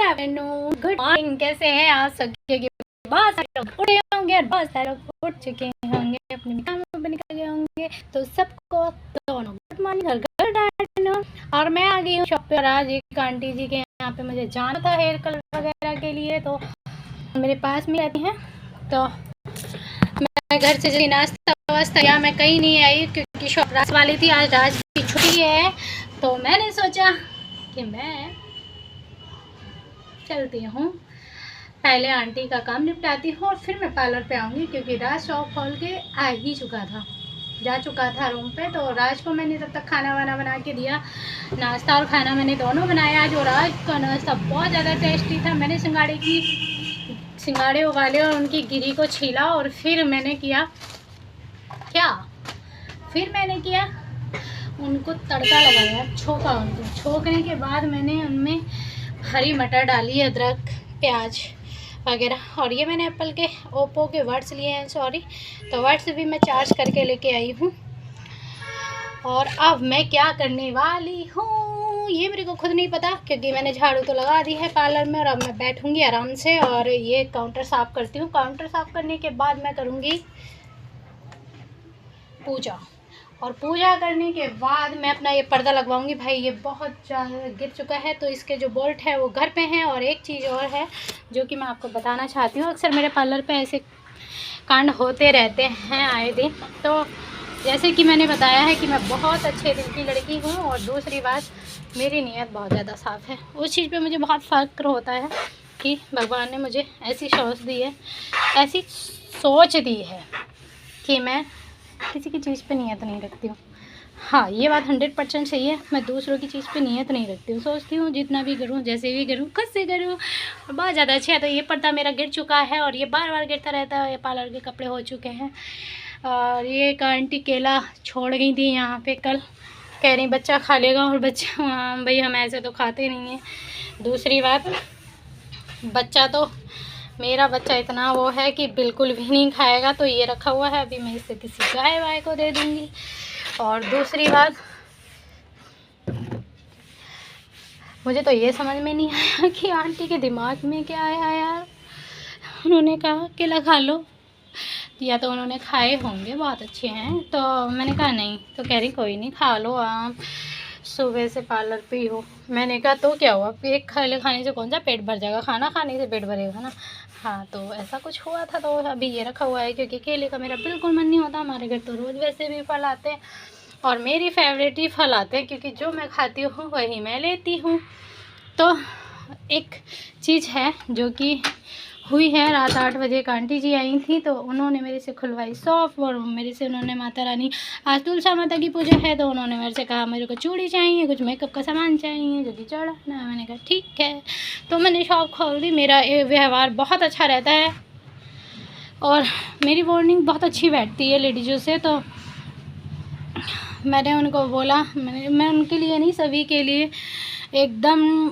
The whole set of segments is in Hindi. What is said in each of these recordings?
Afternoon, good morning. कैसे हैं आप सबके? बहुत सारे लोग उठे होंगे, बहुत सारे लोग उठ चुके होंगे, अपने कामों पर निकल गए होंगे। तो सबको दोनों गुड मॉर्निंग और गुड आफ्टरनून। और मैं आ गई हूँ शॉप पे। आज एक आंटी जी के यहाँ पे मुझे जाना था हेयर कलर वगैरह के लिए, तो मेरे पास में रहती हैं। तो मैं घर से जल्दी नाश्ता वास्ता या मैं कहीं नहीं आई क्योंकि शॉप रात वाली थी। आज रात की छुट्टी है, तो मैंने सोचा कि मैं चलती हूँ, पहले आंटी का काम निपटाती हूँ और फिर मैं पार्लर पे आऊँगी, क्योंकि राज शॉप खोल के जा चुका था रूम पे। तो राज को मैंने तब तक खाना वाना बना के दिया। नाश्ता और खाना मैंने दोनों बनाया आज, और राज का नाश्ता बहुत ज़्यादा टेस्टी था। मैंने सिंगाड़े उबाले और उनकी गिरी को छीला, और फिर मैंने किया उनको तड़का लगाया, छोंका। उनको छोंकने के बाद मैंने उनमें हरी मटर डाली, अदरक, प्याज वगैरह। और ये मैंने एप्पल के ओप्पो के वर्ड्स लिए हैं, सॉरी, तो वर्ड्स भी मैं चार्ज करके लेके आई हूँ। और अब मैं क्या करने वाली हूँ ये मेरे को खुद नहीं पता, क्योंकि मैंने झाड़ू तो लगा दी है पार्लर में, और अब मैं बैठूँगी आराम से और ये काउंटर साफ़ करती हूँ। काउंटर साफ़ करने के बाद मैं करूँगी पूजा, और पूजा करने के बाद मैं अपना ये पर्दा लगवाऊंगी। भाई ये बहुत ज़्यादा गिर चुका है, तो इसके जो बोल्ट है वो घर पे हैं। और एक चीज़ और है जो कि मैं आपको बताना चाहती हूँ। अक्सर मेरे पार्लर पे ऐसे कांड होते रहते हैं आए दिन। तो जैसे कि मैंने बताया है कि मैं बहुत अच्छे दिल की लड़की हूँ, और दूसरी बात, मेरी नीयत बहुत ज़्यादा साफ़ है। उस चीज़ पर मुझे बहुत फ़ख्र होता है कि भगवान ने मुझे ऐसी सोच दी है कि मैं किसी की चीज़ पे नियत नहीं रखती हूँ। हाँ, ये बात 100% सही है। मैं दूसरों की चीज़ पे नियत नहीं रखती हूँ। सोचती हूँ जितना भी करूँ, जैसे भी करूँ, खुद से करूँ, और बहुत ज़्यादा अच्छा है। तो ये पर्दा मेरा गिर चुका है, और ये बार बार गिरता रहता है। ये पार्लर के कपड़े हो चुके हैं। और ये एक आंटी केला छोड़ गई थी यहाँ पे कल, कह रही बच्चा खा लेगा, और बच्चा, हाँ भाई, हम ऐसे तो खाते नहीं हैं। दूसरी बात, मेरा बच्चा इतना वो है कि बिल्कुल भी नहीं खाएगा। तो ये रखा हुआ है, अभी मैं इसे किसी गाय वाय को दे दूँगी। और दूसरी बात, मुझे तो ये समझ में नहीं आया कि आंटी के दिमाग में क्या आया यार। उन्होंने कहा केला खा लो, या तो उन्होंने खाए होंगे, बहुत अच्छे हैं। तो मैंने कहा नहीं, तो कह रही कोई नहीं, खा लो आप, सुबह से पार्लर पे ही हो। मैंने कहा तो क्या हुआ, पेट खाने से कौन सा पेट भर जाएगा, खाना खाने से पेट भरेगा ना। हाँ, तो ऐसा कुछ हुआ था। तो अभी ये रखा हुआ है, क्योंकि केले का मेरा बिल्कुल मन नहीं होता। हमारे घर तो रोज़ वैसे भी फल आते हैं, और मेरी फेवरेट ही फल आते हैं, क्योंकि जो मैं खाती हूँ वही मैं लेती हूँ। तो एक चीज़ है जो कि हुई है, रात 8 बजे एक आंटी जी आई थी, तो उन्होंने मेरे से खुलवाई शॉप, और मेरे से उन्होंने माता रानी, आज तुलसा माता की पूजा है, तो उन्होंने मेरे से कहा मेरे को चूड़ी चाहिए, कुछ मेकअप का सामान चाहिए जो कि चढ़ाना है। मैंने कहा ठीक है, तो मैंने शॉप खोल दी। मेरा व्यवहार बहुत अच्छा रहता है, और मेरी वार्निंग बहुत अच्छी बैठती है लेडीज़ों से। तो मैंने उनको बोला, मैं उनके लिए नहीं, सभी के लिए एकदम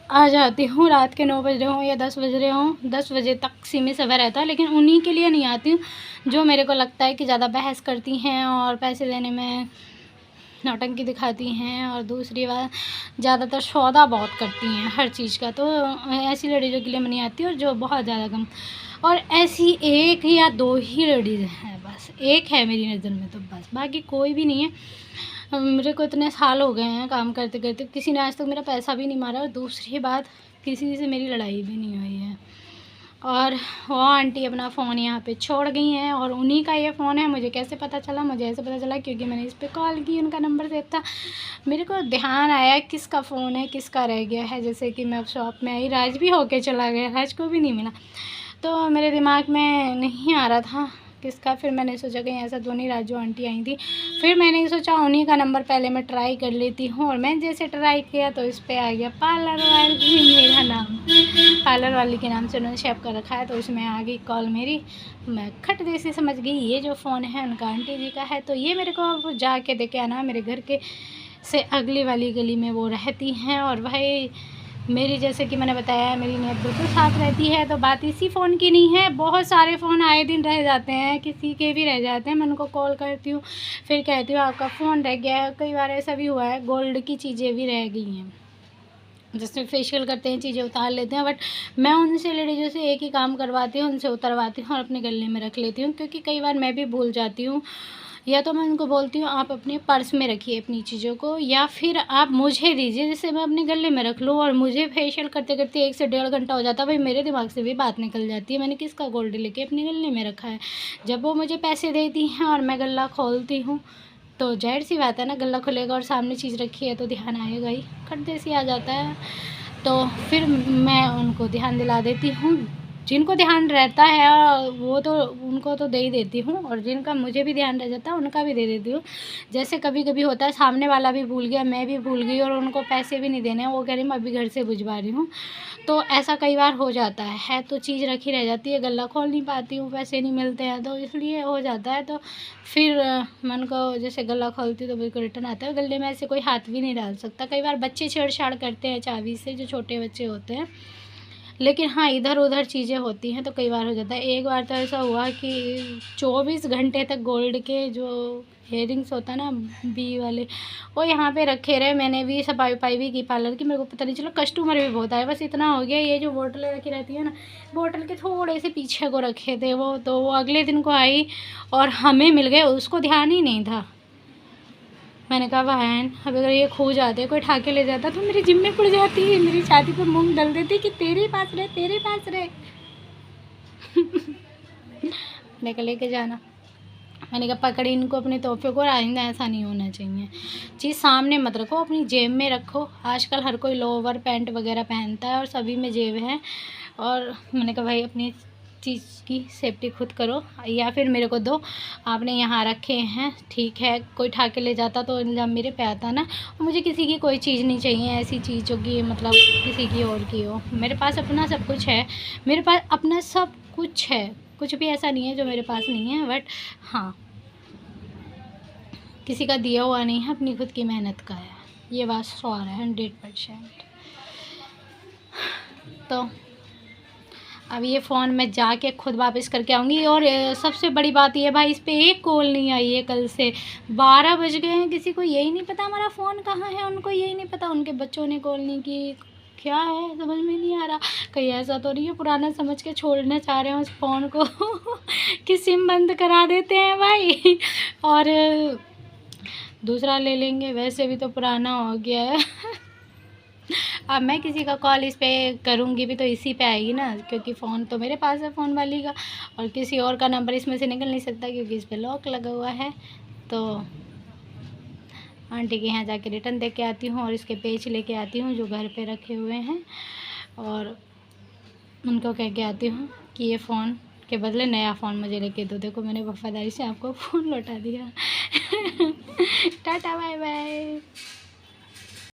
आ जाती हूँ। रात के 9 बज रहे हों या 10 बज रहे हों, 10 बजे तक सीमित समय रहता है, लेकिन उन्हीं के लिए नहीं आती हूँ जो मेरे को लगता है कि ज़्यादा बहस करती हैं और पैसे देने में नौटंकी दिखाती हैं। और दूसरी बात, ज़्यादातर सौदा बहुत करती हैं हर चीज़ का। तो ऐसी लेडीज़ों के लिए मैं नहीं आती, और जो बहुत ज़्यादा कम, और ऐसी एक या दो ही लेडीज़ हैं, बस एक है मेरी नज़र में, तो बस, बाकी कोई भी नहीं है। मेरे को इतने साल हो गए हैं काम करते करते, किसी ने आज तक मेरा पैसा भी नहीं मारा, और दूसरी बात, किसी से मेरी लड़ाई भी नहीं हुई है। और वो आंटी अपना फ़ोन यहाँ पे छोड़ गई हैं, और उन्हीं का ये फ़ोन है। मुझे कैसे पता चला? मुझे ऐसे पता चला क्योंकि मैंने इस पर कॉल की, उनका नंबर सेव था। मेरे को ध्यान आया किसका फ़ोन है, किसका रह गया है। जैसे कि मैं अब शॉप में आई, राज भी होके चला गया, राज को भी नहीं मिला, तो मेरे दिमाग में नहीं आ रहा था किसका। फिर मैंने सोचा कहीं ऐसा तो नहीं, राजू आंटी आई थी। फिर मैंने सोचा उन्हीं का नंबर पहले मैं ट्राई कर लेती हूँ, और मैं जैसे ट्राई किया तो इस पर आ गया पार्लर वाली, मेरा नाम पार्लर वाली के नाम से उन्होंने सेव कर रखा है, तो उसमें आ गई कॉल मेरी। मैं खट जैसे समझ गई ये जो फ़ोन है उनका आंटी जी का है। तो ये मेरे को जाके देखे आना, मेरे घर के से अगली वाली गली में वो रहती हैं। और भाई मेरी, जैसे कि मैंने बताया, मेरी नीयत बिल्कुल साफ़ रहती है। तो बात इसी फ़ोन की नहीं है, बहुत सारे फ़ोन आए दिन रह जाते हैं, किसी के भी रह जाते हैं। मैं उनको कॉल करती हूँ, फिर कहती हूँ आपका फ़ोन रह गया है। कई बार ऐसा भी हुआ है, गोल्ड की चीज़ें भी रह गई हैं। जैसे फेशियल करते हैं, चीज़ें उतार लेते हैं, बट मैं उनसे लेडीज़ों से एक ही काम करवाती हूँ, उनसे उतरवाती हूँ और अपने गले में रख लेती हूँ, क्योंकि कई बार मैं भी भूल जाती हूँ। या तो मैं उनको बोलती हूँ आप अपने पर्स में रखिए अपनी चीज़ों को, या फिर आप मुझे दीजिए जिससे मैं अपने गले में रख लूँ। और मुझे फेशियल करते करते 1 से 1.5 घंटा हो जाता है, भाई मेरे दिमाग से भी बात निकल जाती है मैंने किसका गोल्ड लेके अपने गले में रखा है। जब वो मुझे पैसे देती हैं और मैं गला खोलती हूँ, तो ज़ाहिर सी बात है ना, गला खुलेगा और सामने चीज़ रखी है तो ध्यान आएगा ही, खट-देसी आ जाता है। तो फिर मैं उनको ध्यान दिला देती हूँ। जिनको ध्यान रहता है वो तो उनको तो दे ही देती हूँ, और जिनका मुझे भी ध्यान रह जाता है उनका भी दे देती हूँ। जैसे कभी-कभी होता है सामने वाला भी भूल गया, मैं भी भूल गई और उनको पैसे भी नहीं देने हैं, वो कह रही मैं अभी घर से भिजवा रही हूँ। तो ऐसा कई बार हो जाता है, तो चीज़ रखी रह जाती है, गला खोल नहीं पाती हूँ, पैसे नहीं मिलते हैं, तो इसलिए हो जाता है। तो फिर मैं उनको जैसे गला खोलती हूँ तो बिल्कुल रिटर्न आता है, गले में ऐसे कोई हाथ भी नहीं डाल सकता। कई बार बच्चे छेड़छाड़ करते हैं चाबी से, जो छोटे बच्चे होते हैं, लेकिन हाँ इधर-उधर चीज़ें होती हैं तो कई बार हो जाता है। एक बार तो ऐसा हुआ कि 24 घंटे तक गोल्ड के जो इयररिंग्स होता है ना, बी वाले, वो यहाँ पे रखे रहे। मैंने भी सफाई-वफाई भी की पार्लर की, मेरे को पता नहीं चला। कस्टमर भी बहुत आए, बस इतना हो गया, ये जो बोतलें रखी रहती है ना, बोतल के थोड़े से पीछे को रखे थे वो, तो वो अगले दिन को आई और हमें मिल गए, उसको ध्यान ही नहीं था। मैंने कहा बहन, अब अगर ये खो जाते, कोई उठा के ले जाता तो मेरी जिम्मे पड़ जाती, मेरी छाती पर मूंग डल देती कि तेरे पास रहे, तेरे पास रहे। मैंने कहा लेके जाना। मैंने कहा पकड़ी इनको अपने तोहफे को, और आइंदा ऐसा नहीं होना चाहिए। चीज़ सामने मत रखो, अपनी जेब में रखो। आजकल हर कोई लोअर पैंट वगैरह पहनता है और सभी में जेब है। और मैंने कहा भाई अपनी चीज़ की सेफ्टी खुद करो, या फिर मेरे को दो, आपने यहाँ रखे हैं ठीक है। कोई उठा के ले जाता तो इल्ज़ाम मेरे पे आता ना। और मुझे किसी की कोई चीज़ नहीं चाहिए ऐसी चीज़ जो कि मतलब किसी की और की हो। मेरे पास अपना सब कुछ है, मेरे पास अपना सब कुछ है, कुछ भी ऐसा नहीं है जो मेरे पास नहीं है। बट हाँ, किसी का दिया हुआ नहीं है, अपनी खुद की मेहनत का है, ये बात श्योर है 100%। तो अब ये फ़ोन मैं जाके खुद वापस करके आऊँगी। और सबसे बड़ी बात ये भाई, इस पे एक कॉल नहीं आई है कल से। 12 बज गए हैं, किसी को यही नहीं पता हमारा फ़ोन कहाँ है, उनको यही नहीं पता, उनके बच्चों ने कॉल नहीं की, क्या है समझ में नहीं आ रहा। कहीं ऐसा तो नहीं है पुराना समझ के छोड़ना चाह रहे हैं उस फ़ोन को कि सिम बंद करा देते हैं भाई और दूसरा ले लेंगे, वैसे भी तो पुराना हो गया है। अब मैं किसी का कॉल इस पे करूँगी भी तो इसी पे आएगी ना, क्योंकि फ़ोन तो मेरे पास है फ़ोन वाली का, और किसी और का नंबर इसमें से निकल नहीं सकता क्योंकि इस पे लॉक लगा हुआ है। तो आंटी के यहाँ जाके रिटर्न दे के आती हूँ और इसके पेज लेके आती हूँ जो घर पे रखे हुए हैं, और उनको कह के आती हूँ कि ये फ़ोन के बदले नया फ़ोन मुझे लेके दो। देखो मैंने वफ़ादारी से आपको फ़ोन लौटा दिया। Tata bye bye.